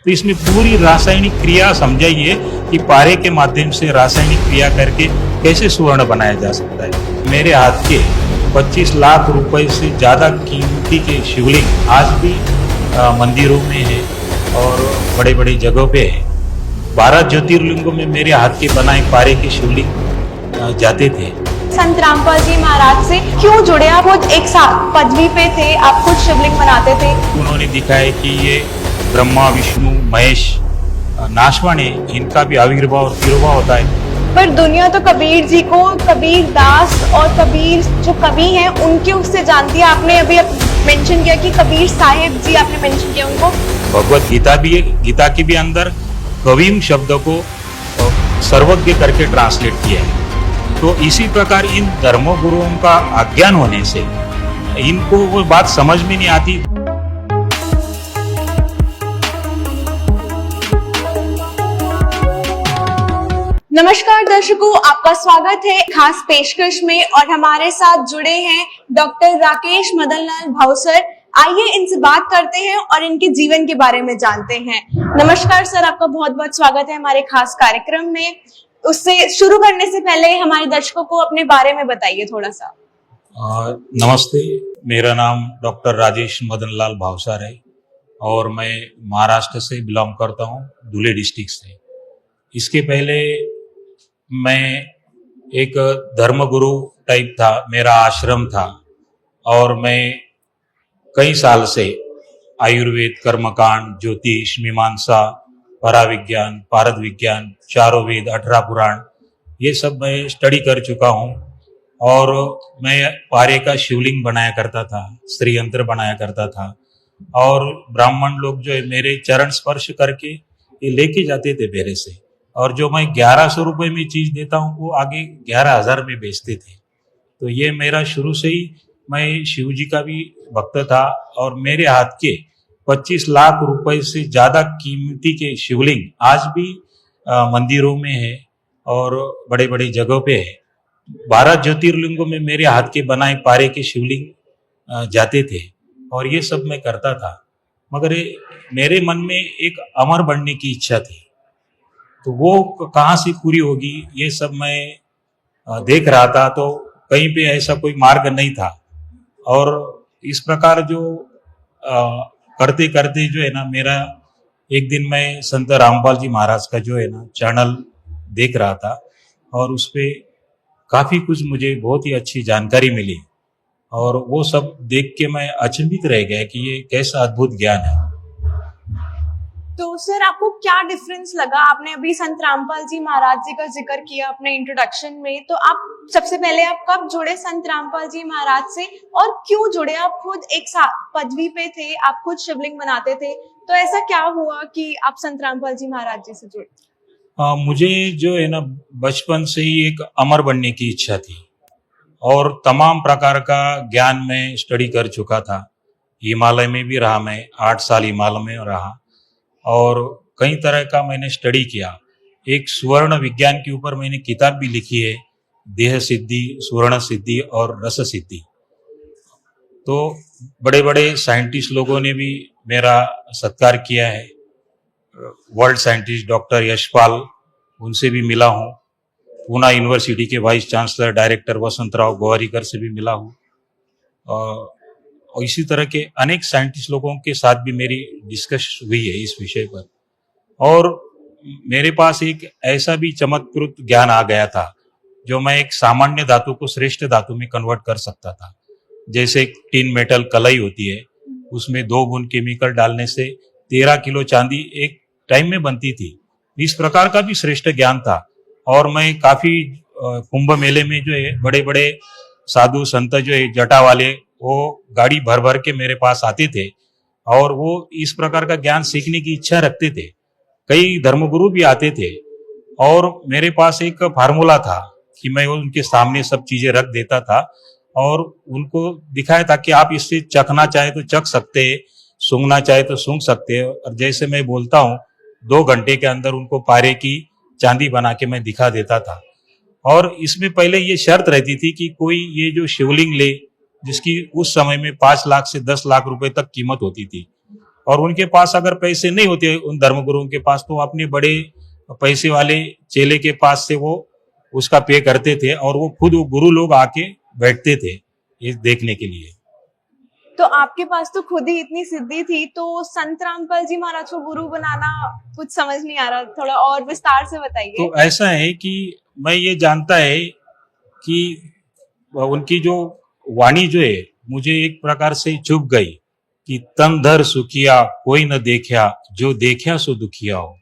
तो इसमें पूरी रासायनिक क्रिया समझाइए कि पारे के माध्यम से रासायनिक क्रिया करके कैसे सुवर्ण बनाया जा सकता है। मेरे हाथ के 25 लाख रुपए से ज्यादा कीमती के शिवलिंग आज भी मंदिरों में है और बड़े बड़े जगहों पे है। 12 ज्योतिर्लिंगों में मेरे हाथ के बनाए पारे के शिवलिंग जाते थे। संत रामपाल जी महाराज से क्यों जुड़े आप? खुद एक पदवी पे थे, आप खुद शिवलिंग बनाते थे। उन्होंने दिखाया कि ये ब्रह्मा विष्णु महेश नाशवाने इनका भी आविर्भाव और तिरुभाव होता है। पर दुनिया तो कबीर जी को कबीर दास और कबीर जो कवि हैं उनके उससे जानती है। आपने अभी मेंशन किया कि कबीर साहिब जी आपने मेंशन किया उनको। भगवत गीता भी है, गीता के भी अंदर कवीम शब्द को सर्वज्ञ करके ट्रांसलेट किया है। तो इसी प्रकार इन धर्म गुरुओं का अज्ञान होने से इनको वो बात समझ में नहीं आती। नमस्कार दर्शकों, आपका स्वागत है खास पेशकश में और हमारे साथ जुड़े हैं डॉक्टर राकेश मदनलाल भावसर। आइए इनसे बात करते हैं और इनके जीवन के बारे में जानते हैं। नमस्कार सर, आपका बहुत बहुत स्वागत है हमारे खास कार्यक्रम में। उससे शुरू करने से पहले हमारे दर्शकों को अपने बारे में बताइए थोड़ा सा। नमस्ते, मेरा नाम डॉक्टर राजेश मदनलाल भावसर है और मैं महाराष्ट्र से बिलोंग करता हूँ, धुले डिस्ट्रिक्ट से। इसके पहले मैं एक धर्मगुरु टाइप था, मेरा आश्रम था और मैं कई साल से आयुर्वेद, कर्मकांड, ज्योतिष, मीमांसा, पराविज्ञान, पारद विज्ञान, चारों वेद, 18 पुराण, ये सब मैं स्टडी कर चुका हूँ। और मैं पारे का शिवलिंग बनाया करता था, श्री यंत्र बनाया करता था और ब्राह्मण लोग जो है मेरे चरण स्पर्श करके ये लेके जाते थे मेरे से। और जो मैं 1100 रुपए में चीज देता हूँ वो आगे 11,000 में बेचते थे। तो ये मेरा शुरू से ही, मैं शिव जी का भी भक्त था और मेरे हाथ के 25 लाख रुपए से ज्यादा कीमती के शिवलिंग आज भी मंदिरों में है और बड़े बड़े जगहों पे है। 12 ज्योतिर्लिंगों में मेरे हाथ के बनाए पारे के शिवलिंग जाते थे और ये सब मैं करता था। मगर मेरे मन में एक अमर बनने की इच्छा थी, तो वो कहाँ से पूरी होगी ये सब मैं देख रहा था। तो कहीं पे ऐसा कोई मार्ग नहीं था और इस प्रकार जो करते करते जो है ना, मेरा एक दिन मैं संत रामपाल जी महाराज का जो है ना चैनल देख रहा था और उस पे काफी कुछ मुझे बहुत ही अच्छी जानकारी मिली और वो सब देख के मैं अचंभित रह गया कि ये कैसा अद्भुत ज्ञान है। तो सर आपको क्या डिफरेंस लगा? आपने अभी संत रामपाल जी महाराज जी का जिक्र किया अपने इंट्रोडक्शन में, तो आप सबसे पहले आप कब जुड़े संत रामपाल जी महाराज से और क्यों जुड़े? आप खुद एक पदवी पे थे, आप खुद शिवलिंग बनाते थे, तो ऐसा क्या हुआ कि आप संत रामपाल जी महाराज जी से जुड़े? मुझे जो है ना बचपन से ही एक अमर बनने की इच्छा थी और तमाम प्रकार का ज्ञान में स्टडी कर चुका था। हिमालय में भी रहा, मैं 8 साल हिमालय में रहा और कई तरह का मैंने स्टडी किया। एक सुवर्ण विज्ञान के ऊपर मैंने किताब भी लिखी है, देह सिद्धि, सुवर्ण सिद्धि और रस सिद्धि। तो बड़े बड़े साइंटिस्ट लोगों ने भी मेरा सत्कार किया है। वर्ल्ड साइंटिस्ट डॉक्टर यशपाल, उनसे भी मिला हूँ। पूना यूनिवर्सिटी के vice chancellor director Vasantrao Gowariker से भी मिला हूँ और इसी तरह के अनेक साइंटिस्ट लोगों के साथ भी मेरी डिस्कस हुई है इस विषय पर। और मेरे पास एक ऐसा भी चमत्कृत ज्ञान आ गया था जो मैं एक सामान्य धातु को श्रेष्ठ धातु में कन्वर्ट कर सकता था। जैसे एक टिन मेटल कलाई होती है, उसमें 2 बूंद केमिकल डालने से 13 किलो चांदी एक टाइम में बनती थी। इस प्रकार का भी श्रेष्ठ ज्ञान था और मैं काफी कुंभ मेले में जो है बड़े बड़े साधु संत जो है जटा वाले, वो गाड़ी भर भर के मेरे पास आते थे और वो इस प्रकार का ज्ञान सीखने की इच्छा रखते थे। कई धर्मगुरु भी आते थे और मेरे पास एक फार्मूला था कि मैं उनके सामने सब चीजें रख देता था और उनको दिखाया था कि आप इससे चखना चाहे तो चख सकते हैं, सूंघना चाहे तो सूंघ सकते हैं। और जैसे मैं बोलता हूँ 2 घंटे के अंदर उनको पारे की चांदी बना के मैं दिखा देता था। और इसमें पहले ये शर्त रहती थी कि कोई ये जो शिवलिंग ले, जिसकी उस समय में 5 लाख से 10 लाख रुपए तक कीमत होती थी, और उनके पास अगर पैसे नहीं होते उन धर्मगुरुओं के पास, तो अपने बड़े पैसे वाले चेले के पास से वो उसका पे करते थे, और वो खुद वो गुरु लोग आके बैठते थे ये देखने के लिए। तो आपके पास तो खुद ही इतनी सिद्धि थी, तो संत रामपाल जी महाराज को गुरु बनाना कुछ समझ नहीं आ रहा, थोड़ा और विस्तार से बताइए। तो ऐसा है कि मैं ये जानता है कि उनकी जो वाणी जो है मुझे एक प्रकार से चुभ गई कि तन धर सुखिया कोई न देखा, जो देखा सो दुखिया हो।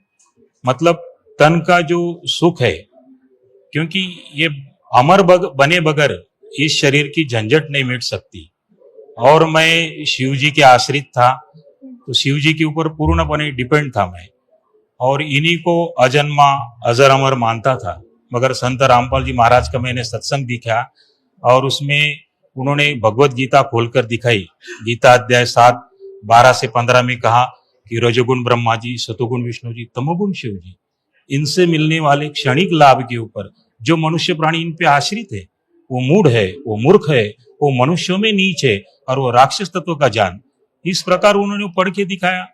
मतलब तन का जो सुख है, क्योंकि ये अमर बने बगैर इस शरीर की झंझट नहीं मिट सकती, और मैं शिव जी के आश्रित था, तो शिव जी के ऊपर पूर्णपणे डिपेंड था मैं, और इन्हीं को अजन्मा अजर अमर मानता था। मगर संत रामपाल जी महाराज का मैंने सत्संग देखा, और उसमें उन्होंने भगवत गीता खोलकर दिखाई। गीता अध्याय 7 12 से 15 में कहा कि रजोगुण ब्रह्मा जी, सतोगुण विष्णु जी, तमोगुण शिव जी, इनसे मिलने वाले क्षणिक लाभ के ऊपर जो मनुष्य प्राणी इन पे आश्रित है, वो मूढ़ है, वो मूर्ख है, वो मनुष्यों में नीच है, और वो राक्षस तत्व का जान। इस प्रकार उन्होंने पढ़ के दिखाया।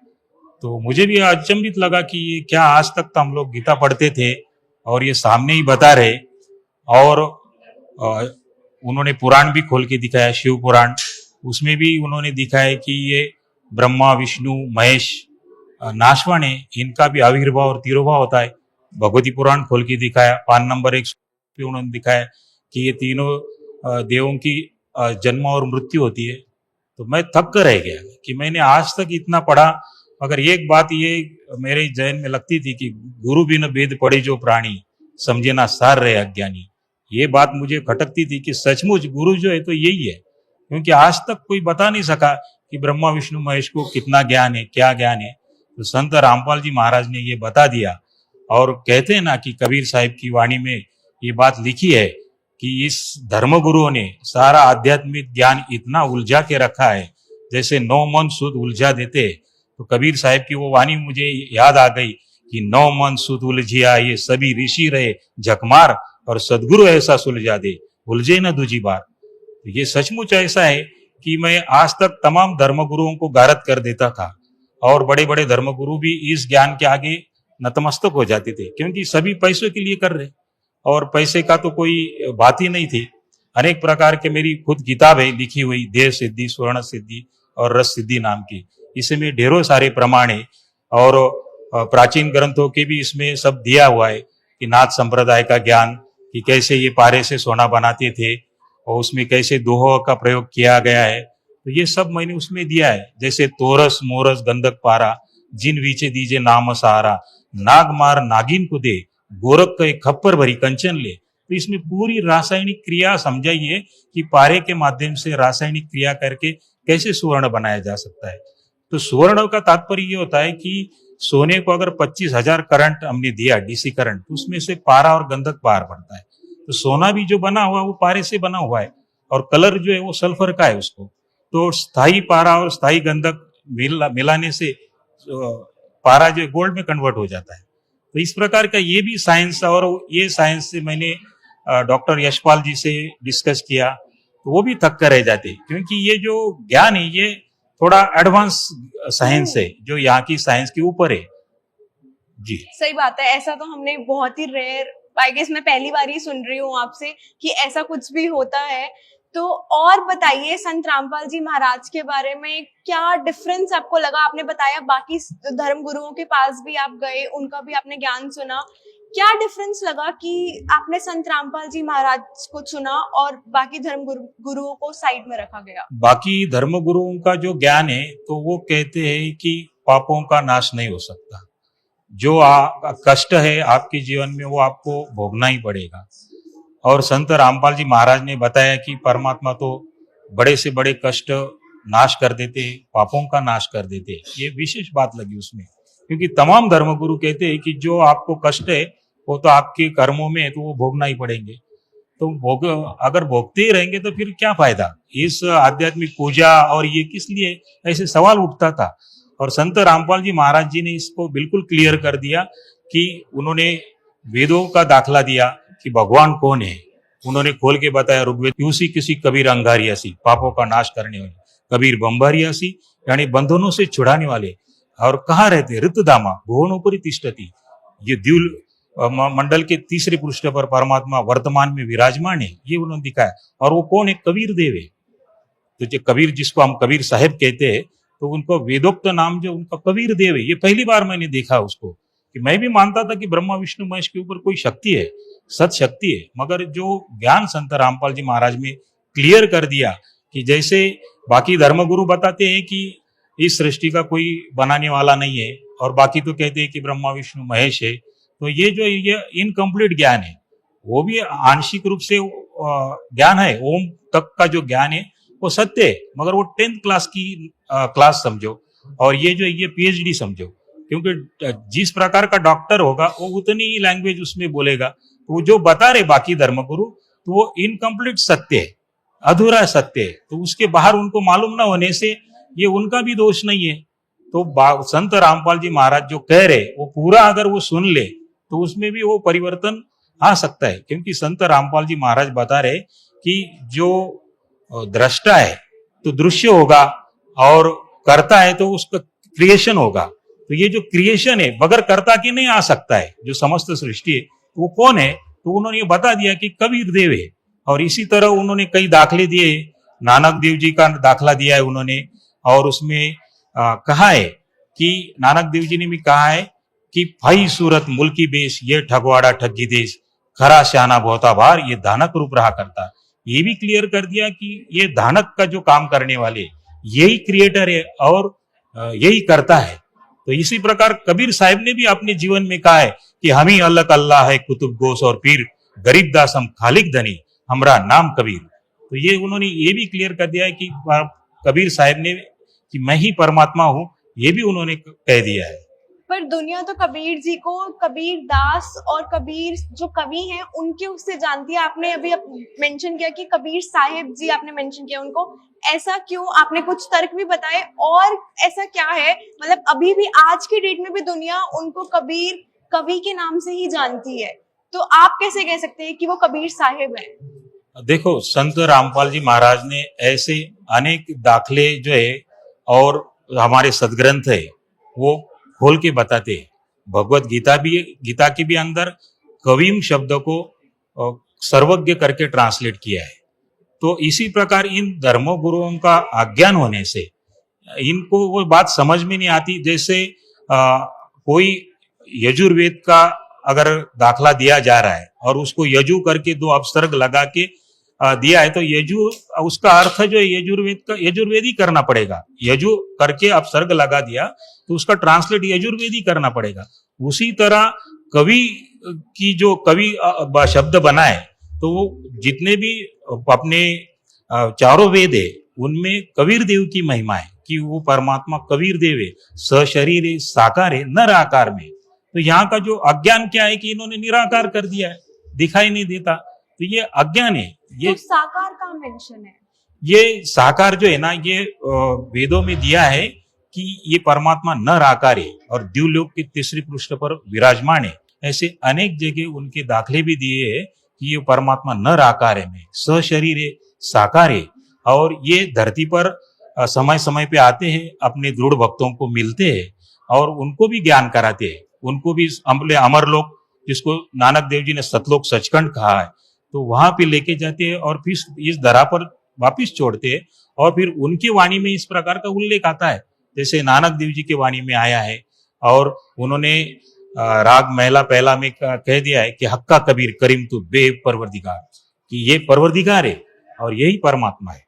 तो मुझे भी अचंभित लगा कि ये क्या, आज तक तो हम लोग गीता पढ़ते थे और ये सामने ही बता रहे। और उन्होंने पुराण भी खोल के दिखाया, शिव पुराण, उसमें भी उन्होंने दिखाया कि ये ब्रह्मा विष्णु महेश नाशवान है, इनका भी आविर्भाव और तिरोभाव होता है। भगवती पुराण खोल के दिखाया, 5 नंबर 1 पे उन्होंने दिखाया कि ये तीनों देवों की जन्म और मृत्यु होती है। तो मैं थक कर रह गया कि मैंने आज तक इतना पढ़ा, मगर एक बात ये मेरे जहन में लगती थी कि गुरु बिन वेद पढ़े जो प्राणी, समझे ना सार रहे अज्ञानी। ये बात मुझे खटकती थी कि सचमुच गुरु जो है तो यही है, क्योंकि आज तक कोई बता नहीं सका कि ब्रह्मा विष्णु महेश को कितना ज्ञान है, क्या ज्ञान है। तो संत रामपाल जी महाराज ने ये बता दिया। और कहते हैं ना कि कबीर साहिब की वाणी में ये बात लिखी है कि इस धर्म गुरुओं ने सारा आध्यात्मिक ज्ञान इतना उलझा के रखा है, जैसे 9 मन सुध उलझा देते। तो कबीर साहिब की वो वाणी मुझे याद आ गई कि 9 मन सुध उलझिया, ये सभी ऋषि रहे झकमार, और सदगुरु ऐसा सुलझा दे, उलझे न दूजी बार। तो ये सचमुच ऐसा है कि मैं आज तक तमाम धर्मगुरुओं को गारत कर देता था, और बड़े बड़े धर्मगुरु भी इस ज्ञान के आगे नतमस्तक हो जाते थे, क्योंकि सभी पैसों के लिए कर रहे, और पैसे का तो कोई बात ही नहीं थी। अनेक प्रकार के मेरी खुद किताब है लिखी हुई, देह सिद्धि, स्वर्ण सिद्धि और रस सिद्धि नाम की। इसमें ढेरों सारे प्रमाण है, और प्राचीन ग्रंथों के भी इसमें सब दिया हुआ है कि नाथ संप्रदाय का ज्ञान, कि कैसे ये पारे से सोना बनाते थे, और उसमें कैसे दोहा का प्रयोग किया गया है। तो ये सब मैंने उसमें दिया है, जैसे तोरस मोरस गंधक पारा, जिन वीचे दीजे नाम सहारा, नाग मार नागिन को दे, गोरख का एक खप्पर भरी कंचन ले। तो इसमें पूरी रासायनिक क्रिया समझाई है कि पारे के माध्यम से रासायनिक क्रिया करके कैसे सुवर्ण बनाया जा सकता है। तो सुवर्ण का तात्पर्य ये होता है कि सोने को अगर 25,000 करंट हमने दिया, डीसी करंट, तो उसमें से पारा और गंधक बाहर पड़ता है। तो सोना भी जो बना हुआ वो पारे से बना हुआ है, और कलर जो है वो सल्फर का है उसको। तो स्थायी पारा और स्थायी गंधक मिलाने से पारा जो गोल्ड में कन्वर्ट हो जाता है। तो इस प्रकार का ये भी साइंस, और ये साइंस से मैंने डॉक्टर यशपाल जी से डिस्कस किया, तो वो भी थक कर रह जाते, क्योंकि ये जो ज्ञान है ये थोड़ा एडवांस साइंस है, जो यहाँ की साइंस के ऊपर है। जी सही बात है, ऐसा तो हमने बहुत ही रेयर, आई गेस मैं पहली बार ही सुन रही हूँ आपसे कि ऐसा कुछ भी होता है। तो और बताइए संत रामपाल जी महाराज के बारे में, क्या डिफरेंस आपको लगा? आपने बताया बाकी धर्म गुरुओं के पास भी आप गए, उनका भी आपने ज्ञान सुना, क्या डिफरेंस लगा कि आपने संत रामपाल जी महाराज को चुना और बाकी धर्म गुरुओं को साइड में रखा गया? बाकी धर्म गुरुओं का जो ज्ञान है, तो वो कहते हैं कि पापों का नाश नहीं हो सकता, जो कष्ट है आपके जीवन में वो आपको भोगना ही पड़ेगा। और संत रामपाल जी महाराज ने बताया कि परमात्मा तो बड़े से बड़े कष्ट नाश कर देते, पापों का नाश कर देते। ये विशेष बात लगी उसमें, क्योंकि तमाम धर्मगुरु कहते हैं कि जो आपको कष्ट है वो तो आपके कर्मों में है, तो वो भोगना ही पड़ेंगे। तो अगर भोगते ही रहेंगे तो फिर क्या फायदा इस आध्यात्मिक पूजा, और ये किस लिए, ऐसे सवाल उठता था। और संत रामपाल जी महाराज जी ने इसको बिल्कुल क्लियर कर दिया कि उन्होंने वेदों का दाखला दिया कि भगवान कौन है। उन्होंने खोल के बताया, ऋग्वेद, यूसी किसी कबीर अंगारियासी, पापों का नाश करने वाले, कबीर बम्बारियासी, यानी बंधनों से छुड़ाने वाले। और कहाँ रहते? ऋतुधामा भुवनोपरि तिष्ठति। ये द्यूल मंडल के तीसरे पृष्ठ पर परमात्मा वर्तमान में विराजमान है, ये उन्होंने दिखाया। और वो कौन है? कबीर देव है। तो जो कबीर, जिसको हम कबीर साहेब कहते हैं, तो उनको वेदोक्त नाम जो उनका कबीर देव है, ये पहली बार मैंने देखा उसको। कि मैं भी मानता था कि ब्रह्मा विष्णु महेश के ऊपर कोई शक्ति है, सत शक्ति है, मगर जो ज्ञान संत रामपाल जी महाराज में क्लियर कर दिया कि जैसे बाकी धर्मगुरु बताते हैं कि इस सृष्टि का कोई बनाने वाला नहीं है, और बाकी तो कहते हैं कि ब्रह्मा विष्णु महेश है, तो ये जो ये इनकम्प्लीट ज्ञान है, वो भी आंशिक रूप से ज्ञान है। ओम तक का जो ज्ञान है वो सत्य है, मगर वो 10th क्लास की क्लास समझो, और ये जो ये PhD समझो। क्योंकि जिस प्रकार का डॉक्टर होगा वो उतनी ही लैंग्वेज उसमें बोलेगा। तो वो जो बता रहे बाकी धर्मगुरु, तो वो इनकम्प्लीट सत्य है, अधूरा सत्य है। तो उसके बाहर उनको मालूम ना होने से ये उनका भी दोष नहीं है। तो संत रामपाल जी महाराज जो कह रहे, वो पूरा अगर वो सुन ले तो उसमें भी वो परिवर्तन आ सकता है। क्योंकि संत रामपाल जी महाराज बता रहे कि जो दृष्टा है तो दृश्य होगा, और करता है तो उसका क्रिएशन होगा। तो ये जो क्रिएशन है बगैर कर्ता के नहीं आ सकता है, जो समस्त सृष्टि है, तो वो कौन है? तो उन्होंने ये बता दिया कि कबीर देव है। और इसी तरह उन्होंने कई दाखले दिए, नानक देव जी का दाखला दिया है उन्होंने, और उसमें कहा है कि नानक देव जी ने भी कहा है कि भाई सूरत मुल्की बेस, ये ठगवाड़ा ठगी देश, खरा शाना बहुता भार, ये धानक रूप रहा करता। ये भी क्लियर कर दिया कि ये धानक का जो काम करने वाले, यही क्रिएटर है और यही करता है। तो इसी प्रकार कबीर साहब ने भी अपने जीवन में कहा है कि हम ही अल्लाह अल्लाह है कुतुब गोस और पीर, गरीब दास हम खालिक धनी, हमरा नाम कबीर। तो ये उन्होंने ये भी क्लियर कर दिया है कि कबीर साहब ने कि मैं ही परमात्मा हूं, ये भी उन्होंने कह दिया है। पर दुनिया तो कबीर जी को कबीर दास और कबीर जो कवि हैं उनके उससे जानती है। आपने अभी मेंशन किया कि कबीर साहिब जी आपने मेंशन किया उनको, ऐसा क्यों? आपने कुछ तर्क भी बताए, और ऐसा क्या है? मतलब अभी भी आज की डेट में भी दुनिया उनको कबीर कवि के नाम से ही जानती है, तो आप कैसे कह सकते हैं कि वो कबीर साहिब हैं? देखो, संत रामपाल जी महाराज ने ऐसे अनेक दाखले जो है और हमारे सदग्रंथ है वो खोल के बताते हैं। भगवत गीता के भी अंदर कविम शब्द को सर्वज्ञ करके ट्रांसलेट किया है। तो इसी प्रकार इन धर्म गुरुओं का अज्ञान होने से इनको वो बात समझ में नहीं आती। जैसे कोई यजुर्वेद का अगर दाखला दिया जा रहा है और उसको यजु करके 2 अपसर्ग लगा के दिया है, तो यजु उसका अर्थ जो है यजुर्वेदी करना पड़ेगा। यजु करके अपसर्ग लगा दिया तो उसका ट्रांसलेट यजुर्वेदी करना पड़ेगा। उसी तरह कवि की जो कवि शब्द बनाए, तो वो जितने भी अपने चारों वेद है उनमें कबीर देव की महिमा है कि वो परमात्मा कबीर देव है, सशरीर है, साकार है, नर आकार में। तो यहाँ का जो अज्ञान क्या है कि इन्होंने निराकार कर दिया है, दिखाई नहीं देता, तो ये अज्ञान है। ये तो साकार का मेंशन है, ये साकार जो है ना, ये वेदों में दिया है कि ये परमात्मा नर आकार है और द्युलोक के तीसरे पृष्ठ पर विराजमान है। ऐसे अनेक जगह उनके दाखले भी दिए है कि ये परमात्मा नर आकार है, में सशरीर है, साकार है, और ये धरती पर समय समय पे आते हैं, अपने दृढ़ भक्तों को मिलते हैं और उनको भी ज्ञान कराते हैं। उनको भी अमरलोक, जिसको नानक देव जी ने सतलोक सचखंड कहा है, तो वहां पे लेके जाते हैं और फिर इस धरा पर वापिस छोड़ते हैं। और फिर उनकी वाणी में इस प्रकार का उल्लेख आता है, जैसे नानक देव जी के वाणी में आया है, और उन्होंने राग महला पहला में कह दिया है कि हक्का कबीर करीम तू बे परवरदिगार, कि ये परवरदिगार है और यही परमात्मा है।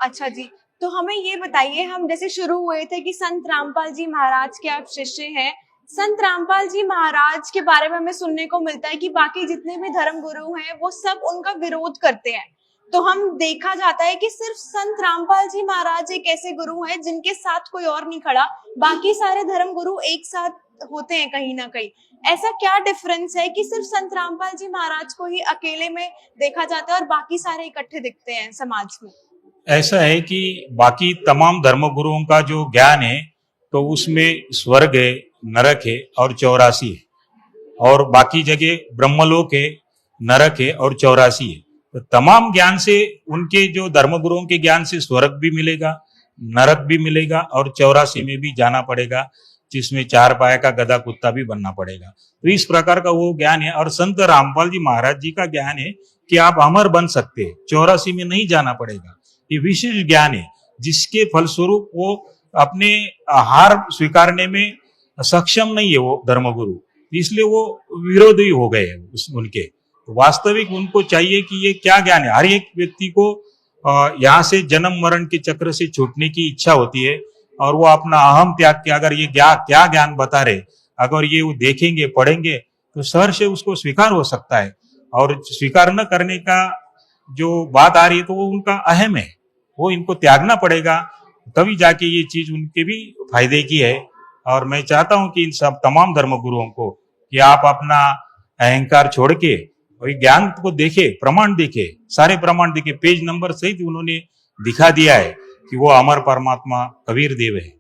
अच्छा जी, तो हमें ये बताइए, हम जैसे शुरू हुए थे कि संत रामपाल जी महाराज के आप शिष्य हैं। संत रामपाल जी महाराज के बारे में हमें सुनने को मिलता है कि बाकी जितने भी धर्म गुरु हैं वो सब उनका विरोध करते हैं। तो हम देखा जाता है कि सिर्फ संत रामपाल जी महाराज एक ऐसे गुरु हैं जिनके साथ कोई और नहीं खड़ा, बाकी सारे धर्म गुरु एक साथ होते हैं कहीं ना कहीं। ऐसा क्या डिफरेंस है कि सिर्फ संत रामपाल जी महाराज को ही अकेले में देखा जाता है और बाकी सारे इकट्ठे दिखते हैं समाज में? ऐसा है कि बाकी तमाम धर्म गुरुओं का जो ज्ञान है, तो उसमें स्वर्ग है, नरक है और 84 है, और बाकी जगह ब्रह्मलोक है, नरक है और 84 है। तो तमाम ज्ञान से, उनके जो धर्म गुरुओं के ज्ञान से स्वर्ग भी मिलेगा, नरक भी मिलेगा और 84 में भी जाना पड़ेगा, जिसमें 4 पाया का गधा कुत्ता भी बनना पड़ेगा। तो इस प्रकार का वो ज्ञान है। और संत रामपाल जी महाराज जी का ज्ञान है कि आप अमर बन सकते हैं, 84 में नहीं जाना पड़ेगा। ये विशेष ज्ञान है जिसके फलस्वरूप वो अपने हार स्वीकारने में सक्षम नहीं है वो धर्मगुरु, इसलिए वो विरोधी हो गए उनके। तो वास्तविक उनको चाहिए कि ये क्या ज्ञान है। हर एक व्यक्ति को यहाँ से जन्म मरण के चक्र से छूटने की इच्छा होती है और वो अपना अहम त्याग के अगर ये क्या ज्ञान बता रहे, अगर ये वो देखेंगे पढ़ेंगे तो सहर्ष से उसको स्वीकार हो सकता है। और स्वीकार न करने का जो बात आ रही है तो वो उनका अहम है, वो इनको त्यागना पड़ेगा, तभी जाके ये चीज उनके भी फायदे की है। और मैं चाहता हूं कि इन सब तमाम धर्म गुरुओं को कि आप अपना अहंकार छोड़ के और ज्ञान को देखे, प्रमाण देखे, सारे प्रमाण देखे, पेज नंबर सहित उन्होंने दिखा दिया है कि वो अमर परमात्मा कबीर देव है।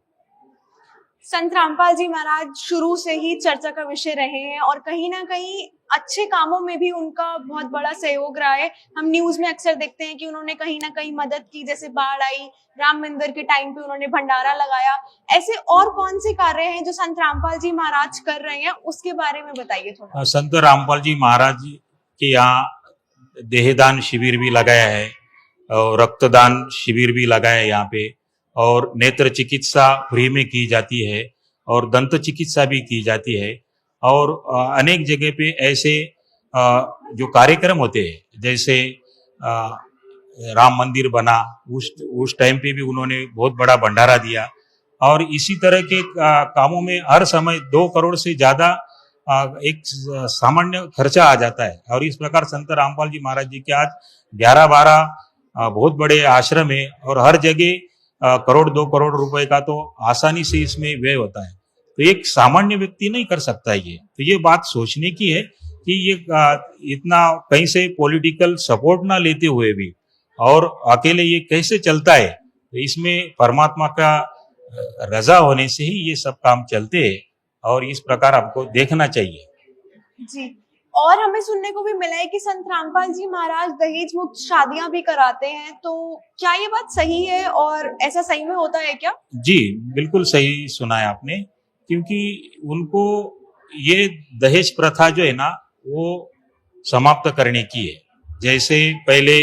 संत रामपाल जी महाराज शुरू से ही चर्चा का विषय रहे हैं और कहीं ना कहीं अच्छे कामों में भी उनका बहुत बड़ा सहयोग रहा है। हम न्यूज में अक्सर देखते हैं कि उन्होंने कहीं ना कहीं मदद की, जैसे बाढ़ आई, राम मंदिर के टाइम पे उन्होंने भंडारा लगाया। ऐसे और कौन से कार्य हैं जो संत रामपाल जी महाराज कर रहे हैं, उसके बारे में बताइए थोड़ा। संत रामपाल जी महाराज के यहाँ देहदान शिविर भी लगाया है और रक्तदान शिविर भी लगाया है यहाँ पे, और नेत्र चिकित्सा फ्री में की जाती है और दंत चिकित्सा भी की जाती है। और अनेक जगह पे ऐसे जो कार्यक्रम होते हैं, जैसे राम मंदिर बना उस टाइम पे भी उन्होंने बहुत बड़ा भंडारा दिया। और इसी तरह के कामों में हर समय 2 करोड़ से ज्यादा एक सामान्य खर्चा आ जाता है। और इस प्रकार संत रामपाल जी महाराज जी के आज 11-12 बहुत बड़े आश्रम है और हर जगह करोड़ 2 करोड़ रुपए का तो आसानी से इसमें व्यय होता है। तो एक सामान्य व्यक्ति नहीं कर सकता ये। तो ये बात सोचने की है कि ये इतना कहीं से पॉलिटिकल सपोर्ट ना लेते हुए भी और अकेले ये कैसे चलता है, तो इसमें परमात्मा का रजा होने से ही ये सब काम चलते हैं और इस प्रकार आपको देखना चाहिए जी। और हमें सुनने को भी मिला है कि संत रामपाल जी महाराज दहेज मुक्त शादियां भी कराते हैं, तो क्या ये बात सही है और ऐसा सही में होता है क्या? जी बिल्कुल सही सुना है आपने, क्योंकि उनको ये दहेज प्रथा जो है ना वो समाप्त करने की है। जैसे पहले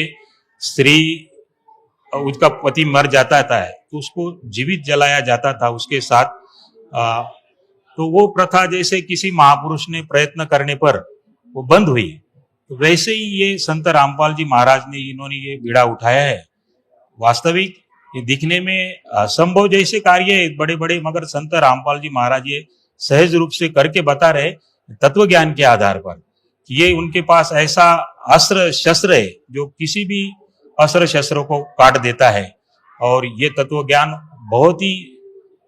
स्त्री उसका पति मर जाता था तो उसको जीवित जलाया जाता था उसके साथ, तो वो प्रथा जैसे किसी महापुरुष ने प्रयत्न करने पर वो बंद हुई, तो वैसे ही ये संत रामपाल जी महाराज ने इन्होंने ये बीड़ा उठाया है। वास्तविक ये दिखने में असंभव जैसे कार्य है बड़े बड़े, मगर संत रामपाल जी महाराज ये सहज रूप से करके बता रहे तत्व ज्ञान के आधार पर कि ये उनके पास ऐसा अस्त्र शस्त्र है जो किसी भी अस्त्र शस्त्रों को काट देता है। और ये तत्व ज्ञान बहुत ही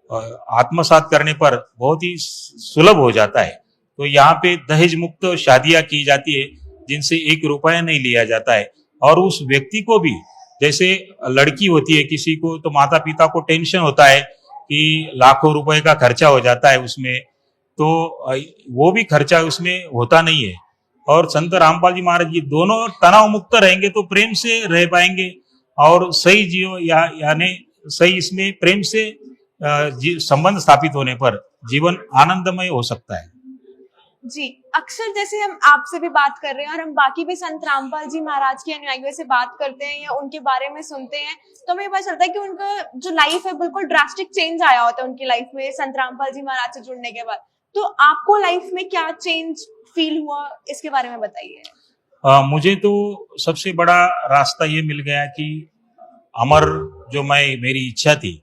आत्मसात करने पर बहुत ही सुलभ हो जाता है। तो यहाँ पे दहेज मुक्त शादियां की जाती है जिनसे 1 रुपया नहीं लिया जाता है। और उस व्यक्ति को भी, जैसे लड़की होती है किसी को, तो माता पिता को टेंशन होता है कि लाखों रुपए का खर्चा हो जाता है उसमें, तो वो भी खर्चा उसमें होता नहीं है। और संत रामपाल जी महाराज ये दोनों तनाव मुक्त रहेंगे तो प्रेम से रह पाएंगे और सही जीव यानी सही इसमें प्रेम से संबंध स्थापित होने पर जीवन आनंदमय हो सकता है। जी, अक्सर जैसे हम आपसे भी बात कर रहे हैं और हम बाकी भी संत रामपाल जी महाराज के अनुयायियों से बात करते हैं या उनके बारे में सुनते हैं, तो हमें पता चलता है कि उनका जो लाइफ है बिल्कुल ड्रास्टिक चेंज आया होता है उनकी लाइफ में संत रामपाल जी महाराज से जुड़ने के बाद। तो आपको लाइफ में क्या चेंज फील हुआ, इसके बारे में बताइए। मुझे तो सबसे बड़ा रास्ता ये मिल गया कि अमर जो मेरी इच्छा थी,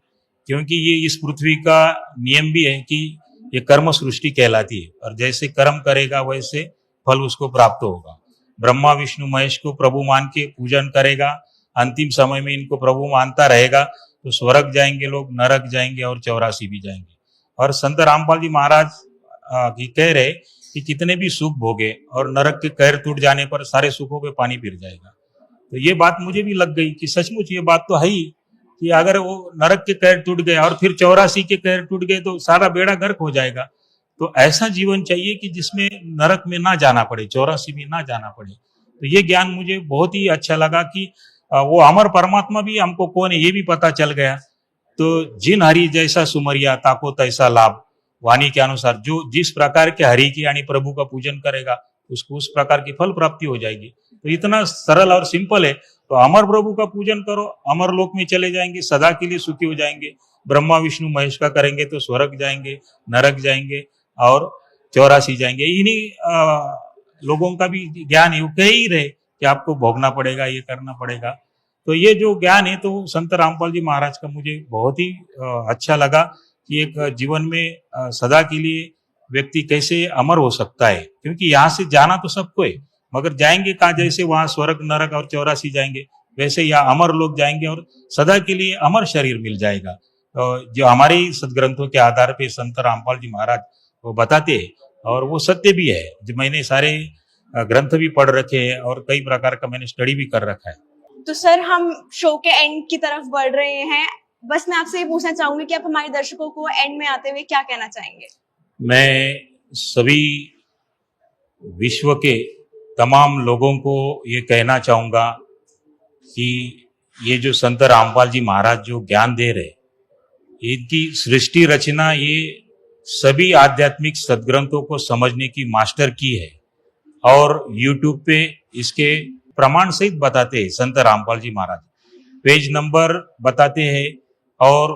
क्योंकि ये इस पृथ्वी का नियम भी है कि ये कर्म सृष्टि कहलाती है और जैसे कर्म करेगा वैसे फल उसको प्राप्त होगा। ब्रह्मा विष्णु महेश को प्रभु मान के पूजन करेगा, अंतिम समय में इनको प्रभु मानता रहेगा तो स्वर्ग जाएंगे लोग, नरक जाएंगे और 84 भी जाएंगे। और संत रामपाल जी महाराज कह रहे कि कितने भी सुख भोगे और नरक के कहर टूट जाने पर सारे सुखों पे पानी फिर जाएगा। तो ये बात मुझे भी लग गई कि सचमुच ये बात तो है ही कि अगर वो नरक के कहर टूट गए और फिर 84 के कहर टूट गए तो सारा बेड़ा गर्क हो जाएगा। तो ऐसा जीवन चाहिए कि जिसमें नरक में ना जाना पड़े, 84 में ना जाना पड़े। तो ये ज्ञान मुझे बहुत ही अच्छा लगा कि वो अमर परमात्मा भी हमको कौन है ये भी पता चल गया। तो जिन हरि जैसा सुमरिया ताको तैसा लाभ, वाणी के अनुसार जो जिस प्रकार के हरि की यानी प्रभु का पूजन करेगा उसको उस प्रकार की फल प्राप्ति हो जाएगी। तो इतना सरल और सिंपल है। तो अमर प्रभु का पूजन करो, अमर लोक में चले जाएंगे, सदा के लिए सुखी हो जाएंगे। ब्रह्मा विष्णु महेश का करेंगे तो स्वर्ग जाएंगे, नरक जाएंगे और 84 जाएंगे। इन्हीं लोगों का भी ज्ञान है, वो कह ही रहे कि आपको भोगना पड़ेगा, ये करना पड़ेगा। तो ये जो ज्ञान है तो संत रामपाल जी महाराज का मुझे बहुत ही अच्छा लगा कि एक जीवन में सदा के लिए व्यक्ति कैसे अमर हो सकता है, क्योंकि यहाँ से जाना तो सबको है, मगर जाएंगे कहाँ? जैसे वहां स्वर्ग नरक और 84 जाएंगे, वैसे यहाँ अमर लोग जाएंगे और सदा के लिए अमर शरीर मिल जाएगा। तो जो हमारे सदग्रंथों के आधार पे संत रामपाल जी महाराज वो बताते हैं और वो सत्य भी है। जो मैंने सारे ग्रंथ भी पढ़ रखे हैं और कई प्रकार का मैंने स्टडी भी कर रखा है। तो सर हम शो के एंड की तरफ बढ़ रहे हैं, बस मैं आपसे ये पूछना चाहूंगी कि आप हमारे दर्शकों को एंड में आते हुए क्या कहना चाहेंगे? मैं सभी विश्व के तमाम लोगों को ये कहना चाहूंगा कि ये जो संत रामपाल जी महाराज जो ज्ञान दे रहे, इनकी सृष्टि रचना ये सभी आध्यात्मिक सदग्रंथों को समझने की मास्टर की है और यूट्यूब पे इसके प्रमाण सहित बताते हैं संत रामपाल जी महाराज। पेज नंबर बताते हैं और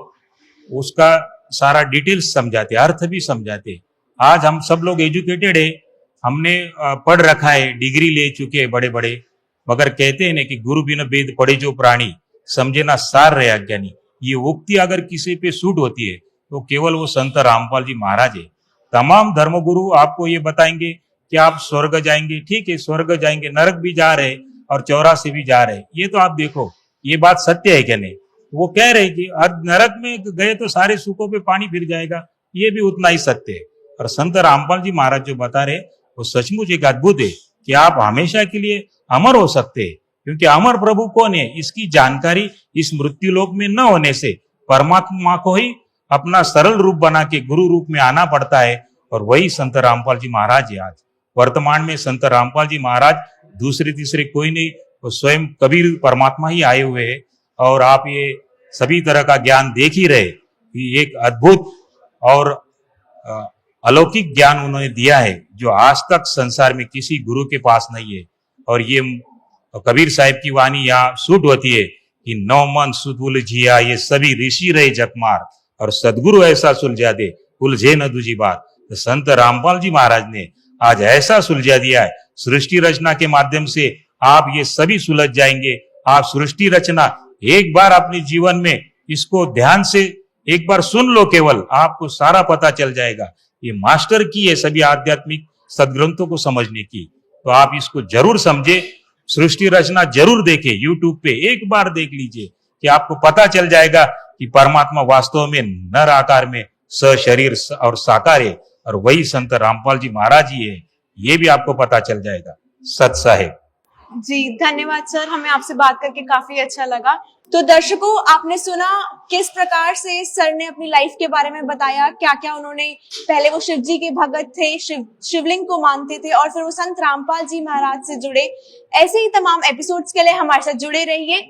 उसका सारा डिटेल्स समझाते, अर्थ भी समझाते। आज हम सब लोग एजुकेटेड है, हमने पढ़ रखा है, डिग्री ले चुके हैं बड़े बड़े, मगर कहते हैं ना कि गुरु बिन वेद पढ़े जो प्राणी, समझे ना सार रहे अज्ञानी। ये उक्ति अगर किसी पे सूट होती है तो केवल वो संत रामपाल जी महाराज है। तमाम धर्मगुरु आपको ये बताएंगे कि आप स्वर्ग जाएंगे, ठीक है स्वर्ग जाएंगे, नरक भी जा रहे और 84 भी जा रहे। ये तो आप देखो ये बात सत्य है क्या? नहीं। वो कह रहे कि नरक में गए तो सारे सुखों पे पानी फिर जाएगा, ये भी उतना ही सत्य है। और संत रामपाल जी महाराज जो बता रहे वो सचमुच एक अद्भुत है कि आप हमेशा के लिए अमर हो सकते हैं, क्योंकि अमर प्रभु कौन है इसकी जानकारी इस मृत्यु लोक में न होने से परमात्मा को ही अपना सरल रूप बना के गुरु रूप में आना पड़ता है। और वही संत रामपाल जी महाराज है। आज वर्तमान में संत रामपाल जी महाराज दूसरे तीसरे कोई नहीं, वो स्वयं कबीर परमात्मा ही आए हुए हैं। और आप ये सभी तरह का ज्ञान देख ही रहे कि एक अद्भुत और अलौकिक ज्ञान उन्होंने दिया है जो आज तक संसार में किसी गुरु के पास नहीं है। और ये कबीर साहिब की वाणी यहाँ सूट होती है कि नौ मन सुधुल जिया ये सभी ऋषि रहे जकमार, और सदगुरु ऐसा सुलझा दे उलझे न दूजी बात। तो संत रामपाल जी महाराज ने आज ऐसा सुलझा दिया है, सृष्टि रचना के माध्यम से आप ये सभी सुलझ जाएंगे। आप सृष्टि रचना एक बार अपने जीवन में इसको ध्यान से एक बार सुन लो, केवल आपको सारा पता चल जाएगा। ये मास्टर की है सभी आध्यात्मिक सदग्रंथों को समझने की। तो आप इसको जरूर समझे, सृष्टि रचना जरूर देखे, यूट्यूब पे एक बार देख लीजिए कि आपको पता चल जाएगा कि परमात्मा वास्तव में नर आकार में सशरीर और साकार है, और वही संत रामपाल जी महाराज ही है। ये भी आपको पता चल जाएगा। सत साहेब जी धन्यवाद सर, हमें आपसे बात करके काफी अच्छा लगा। तो दर्शकों आपने सुना किस प्रकार से सर ने अपनी लाइफ के बारे में बताया, क्या क्या उन्होंने, पहले वो शिव जी के भगत थे, शिवलिंग को मानते थे और फिर वो संत रामपाल जी महाराज से जुड़े। ऐसे ही तमाम एपिसोड्स के लिए हमारे साथ जुड़े रहिए।